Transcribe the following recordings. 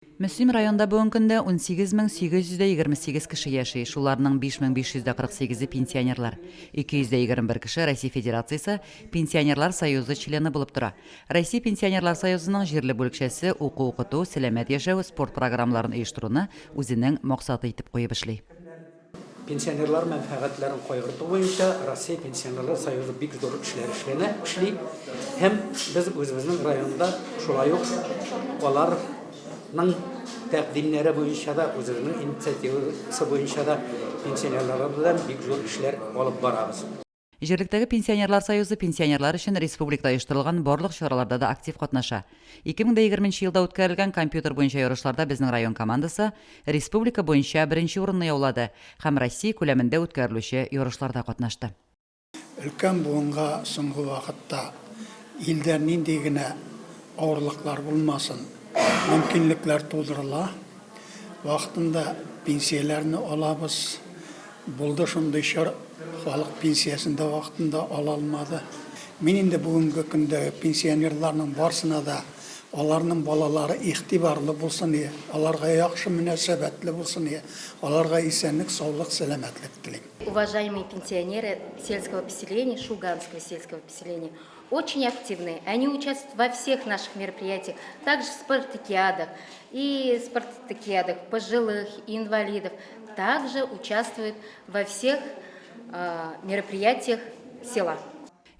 Мөслим районда бүгінгі күндә 18,828 кеше яши. Шуларның 5548-і пенсионерлар. 221 кеше Россия Федерациясы Пенсионерлар союзы члены булып тора. Россия Пенсионерлар союзының җирле бүлекчәсе уку-укыту, сәламәт яшәү, спорт программаларын оештыруны үзенең максаты итеп куеп эшли. Пенсионерлар мәнфәгатьләрен кайгырту буенча Россия Пенсионерлар союзы бик зур эшләр эшли. Һәм без үзебезнең районда шулай ук аларның тәкъдимнәре буенча да, үзебезнең инициативасы буенча да пенсионерлар белән бик зур эшләр алып барабыз. Җирлектәге Пенсионерлар союзы пенсионерлар өчен республикада оештырылган барлык чараларда да актив катнаша. 2020 елда үткәрелгән компьютер буенча ярышларда безнең район командасы республика буенча беренче урынны яулады һәм Россия күләмендә үткәрелүче ярышларда катнашты. Өлкән буынга соңгы вакытта илдә нинди генә авырлыклар булмасын, мөмкинлекләр тудырыла. Вакытында пенсияләрне алабыз. Булды шундый чор, халык пенсиясында вакытында ала алмады. Мин инде бүгенге көндә пенсионерларның барсына да аларның балалары игътибарлы булсын, аларга яхшы мөнәсәбәтле булсын, аларга исәнлек, саулык, сәламәтлек телим. Уважаемые пенсионеры сельского поселения, Шуганского сельского поселения, очень активные. Они участвуют во всех наших мероприятиях, также в спартакиадах пожилых и инвалидов. Также участвуют во всех мероприятиях села.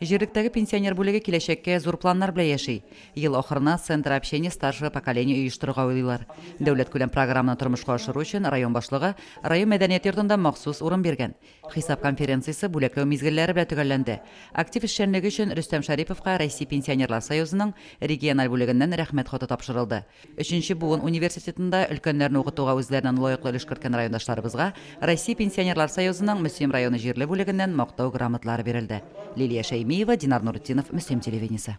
Җирлектәге пенсионер бүлеге киләчәккә зур планнар белән яши. Ел ахырына Центр общения старшего поколения оештыруга уйлыйлар. Дәүләт күләм программаны тормышка ашыру өчен район башлыгы район мәдәният йортында махсус урын биргән. Хисап конференциясе бүләкләү мизгелләре белән төгәлләнде. Актив эшчәнлеге өчен Рөстәм Шариповка Россия Пенсионерлар союзының региональ бүлегеннән рәхмәт хаты тапшырылды. 3нче буын университетында өлкәннәрне укытуга үзләреннән лаеклы өлеш керткән райондашларыбызга Россия Пенсионерлар союзының Мөслим районы җирле бүлегеннән мактау грамоталары бирелде. Лилия Шәймиева, Динар Нуртдинов, Мөслим телевидениесе.